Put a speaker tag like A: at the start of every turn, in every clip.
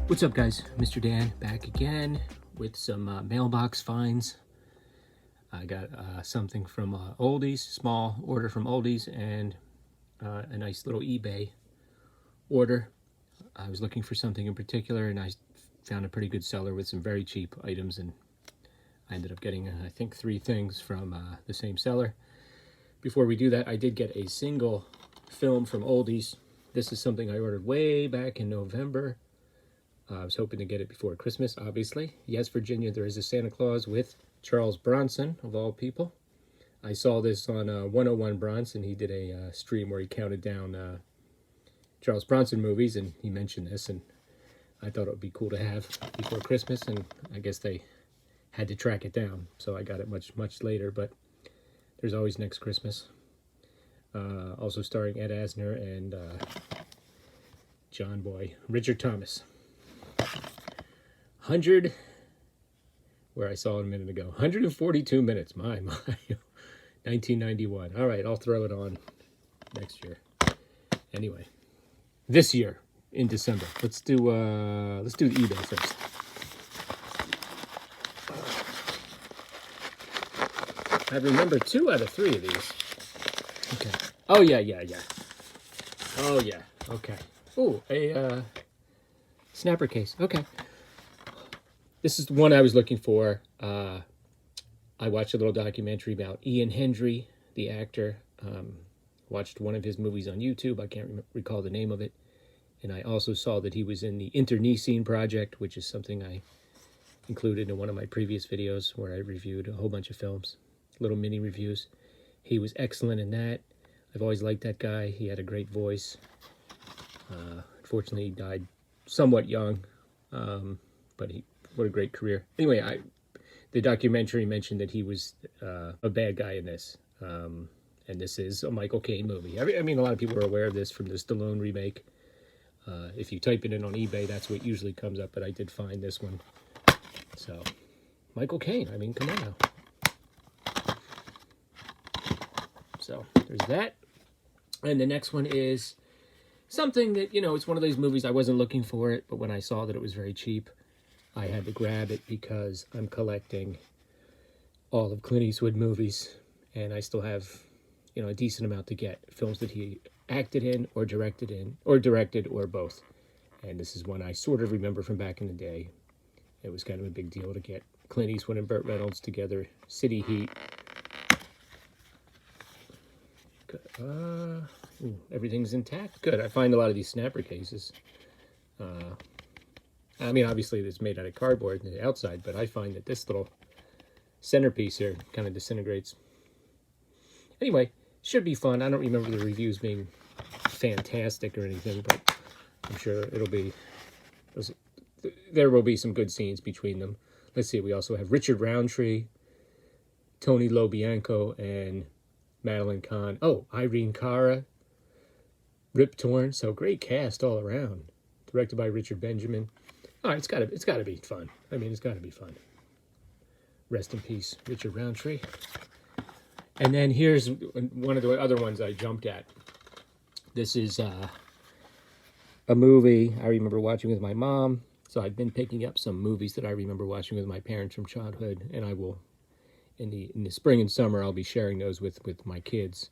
A: What's up, guys? Mr. Dan back again with some mailbox finds. I got something from Oldies, small order from Oldies, and a nice little eBay order. I was looking for something in particular, and I found a pretty good seller with some very cheap items, and I ended up getting, I think, 3 things from the same seller. Before we do that, I did get a single film from Oldies. This is something I ordered way back in November. I was hoping to get it before Christmas, obviously. Yes, Virginia, there is a Santa Claus with Charles Bronson, of all people. I saw this on 101 Bronson. He did a stream where he counted down Charles Bronson movies, and he mentioned this, and I thought it would be cool to have before Christmas, and I guess they had to track it down, so I got it much later, but there's always next Christmas. Also starring Ed Asner and John Boy, Richard Thomas. 100, where I saw it a minute ago, 142 minutes, my, 1991. All right, I'll throw it on next year. Anyway, this year in December. Let's do the eBay first. I remember 2 out of 3 of these. Okay. Oh yeah. Oh yeah. Okay. Oh, a snapper case. Okay. This is the one I was looking for. I watched a little documentary about Ian Hendry, the actor. Watched one of his movies on YouTube. I can't recall the name of it. And I also saw that he was in the Internecine Project, which is something I included in one of my previous videos where I reviewed a whole bunch of films, little mini reviews. He was excellent in that. I've always liked that guy. He had a great voice. Unfortunately, he died somewhat young, but what a great career. Anyway, the documentary mentioned that he was a bad guy in this, and this is a Michael Caine movie. I mean, a lot of people are aware of this from the Stallone remake. If you type it in on eBay, that's what usually comes up, but I did find this one. So, Michael Caine, I mean, come on now. So, there's that. And the next one is something that, it's one of those movies I wasn't looking for it, but when I saw that it was very cheap, I had to grab it because I'm collecting all of Clint Eastwood movies, and I still have, a decent amount to get. Films that he acted in, or directed, or both. And this is one I sort of remember from back in the day. It was kind of a big deal to get Clint Eastwood and Burt Reynolds together. City Heat. Everything's intact. Good. I find a lot of these snapper cases. I mean, obviously it's made out of cardboard on the outside, but I find that this little centerpiece here kind of disintegrates. Anyway, should be fun. I don't remember the reviews being fantastic or anything, but I'm sure there will be some good scenes between them. Let's see, we also have Richard Roundtree, Tony Lobianco, and Madeline Kahn. Oh, Irene Cara, Rip Torn. So great cast all around. Directed by Richard Benjamin. All right, it's gotta be fun. I mean, it's gotta be fun. Rest in peace, Richard Roundtree. And then here's one of the other ones I jumped at. This is a movie I remember watching with my mom. So I've been picking up some movies that I remember watching with my parents from childhood, and I will, in the spring and summer, I'll be sharing those with my kids.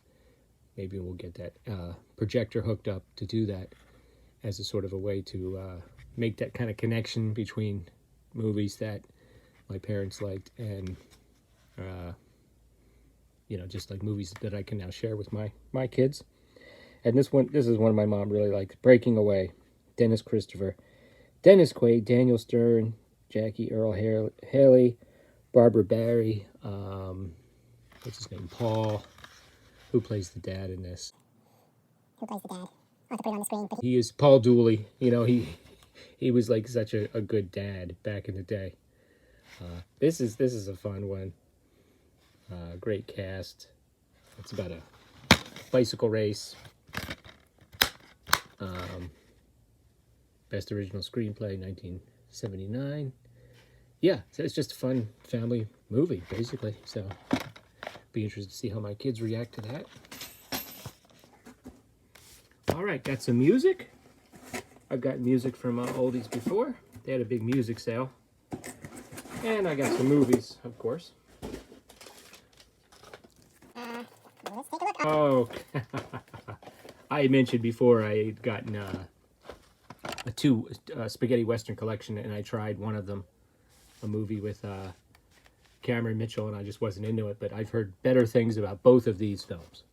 A: Maybe we'll get that projector hooked up to do that as a sort of a way to make that kind of connection between movies that my parents liked and just like movies that I can now share with my kids. And this is one my mom really liked. Breaking Away. Dennis Christopher, Dennis Quaid, Daniel Stern, Jackie Earl Haley, Barbara Barry, what's his name, Paul, who plays the dad in this.
B: Who plays the dad? I'll have to put it on the screen.
A: He is Paul Dooley. He was like such a good dad back in the day. This is a fun one. Great cast. It's about a bicycle race. Best original screenplay, 1979. Yeah, so it's just a fun family movie, basically. So, be interested to see how my kids react to that. All right, got some music. I've got music from oldies before. They had a big music sale. And I got some movies, of course.
B: Let's take a look.
A: Oh, I mentioned before I had gotten a two spaghetti western collection, and I tried one of them, a movie with Cameron Mitchell, and I just wasn't into it. But I've heard better things about both of these films,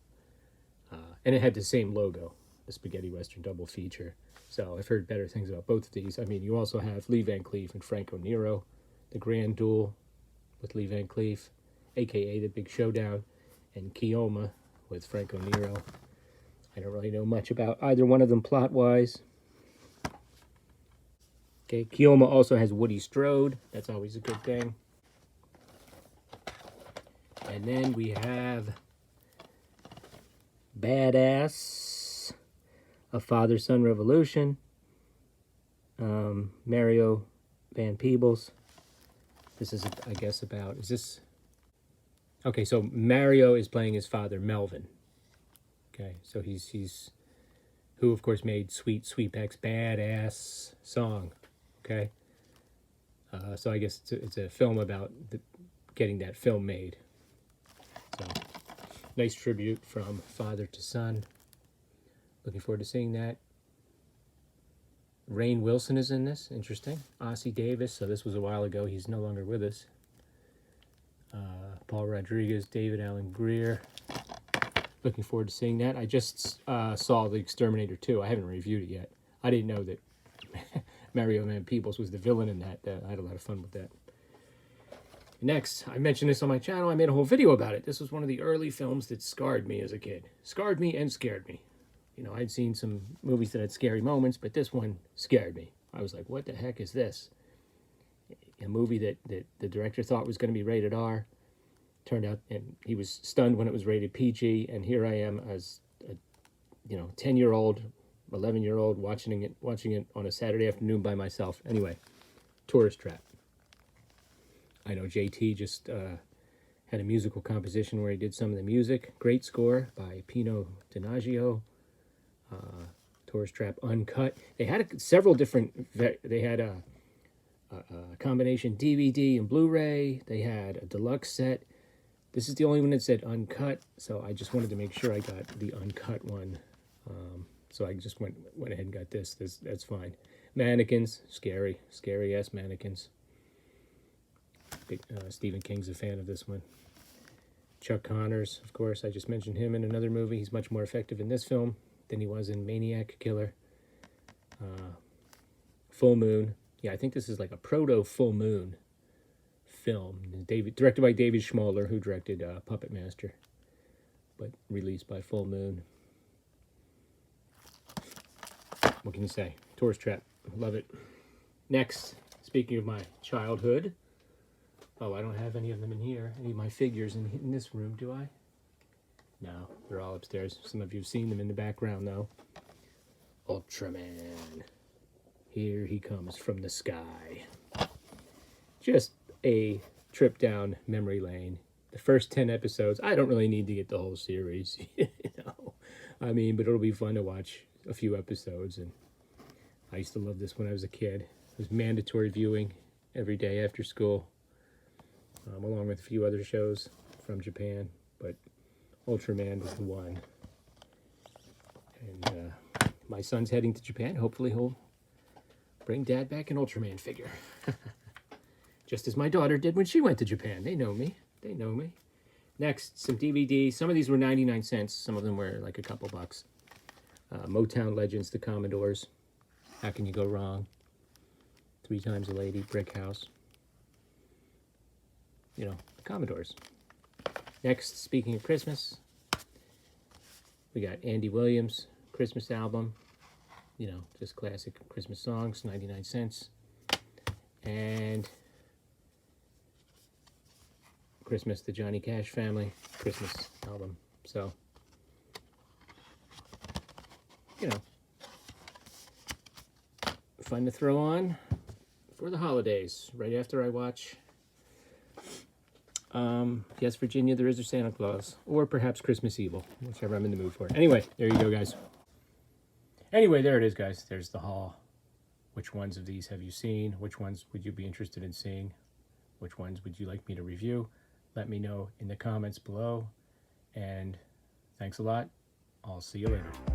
A: and it had the same logo, the spaghetti western double feature. So I've heard better things about both of these. I mean, you also have Lee Van Cleef and Franco Nero, the Grand Duel with Lee Van Cleef, aka the Big Showdown, and Keoma with Franco Nero. I don't really know much about either one of them plot-wise. Okay, Keoma also has Woody Strode. That's always a good thing. And then we have Badass, A Father-Son Revolution, Mario Van Peebles. This is, I guess, about, is this... Okay, so Mario is playing his father, Melvin. Okay, so he's who, of course, made Sweet Sweetback's Badass song. Okay, so I guess it's a film about getting that film made. So, nice tribute from father to son. Looking forward to seeing that. Rainn Wilson is in this. Interesting. Ossie Davis. So this was a while ago. He's no longer with us. Paul Rodriguez, David Allen Greer. Looking forward to seeing that. I just saw The Exterminator 2. I haven't reviewed it yet. I didn't know that Mario Van Peebles was the villain in that. I had a lot of fun with that. Next, I mentioned this on my channel. I made a whole video about it. This was one of the early films that scarred me as a kid. Scarred me and scared me. You know, I'd seen some movies that had scary moments, but this one scared me. I was like, what the heck is this? A movie that the director thought was going to be rated R. Turned out, and he was stunned when it was rated PG, and here I am as a 10-year-old, 11-year-old watching it on a Saturday afternoon by myself. Anyway, Tourist Trap. I know JT just had a musical composition where he did some of the music. Great score by Pino Donaggio. Tourist Trap Uncut. They had several different. They had a combination DVD and Blu-ray. They had a deluxe set. This is the only one that said uncut, so I just wanted to make sure I got the uncut one. So I just went ahead and got this. That's fine. Mannequins, scary ass mannequins. Stephen King's a fan of this one. Chuck Connors, of course, I just mentioned him in another movie. He's much more effective in this film than he was in Maniac Killer. Full Moon. Yeah, I think this is like a proto Full Moon film. Directed by David Schmoller, who directed Puppet Master, but released by Full Moon. What can you say? Tourist Trap. Love it. Next, speaking of my childhood. Oh, I don't have any of them in here. Any of my figures in this room, do I? No, they're all upstairs. Some of you have seen them in the background, though. Ultraman. Here he comes from the sky. Just a trip down memory lane. The first 10 episodes, I don't really need to get the whole series, I mean, but it'll be fun to watch a few episodes, and I used to love this when I was a kid. It was mandatory viewing every day after school, along with a few other shows from Japan, but Ultraman was the one. And my son's heading to Japan. Hopefully he'll bring Dad back an Ultraman figure. Just as my daughter did when she went to Japan. They know me. They know me. Next, some DVDs. Some of these were 99 cents. Some of them were like a couple bucks. Motown Legends, The Commodores. How Can You Go Wrong? 3 Times a Lady, Brick House. You know, the Commodores. Next, speaking of Christmas, we got Andy Williams' Christmas album. You know, just classic Christmas songs, 99 cents. And Christmas, the Johnny Cash Family Christmas album. So, you know, fun to throw on for the holidays, right after I watch Yes, Virginia, There Is a Santa Claus, or perhaps Christmas Evil, whichever I'm in the mood for. Anyway, there you go, guys. Anyway, there it is, guys. There's the haul. Which ones of these have you seen? Which ones would you be interested in seeing? Which ones would you like me to review? Let me know in the comments below. And thanks a lot. I'll see you later.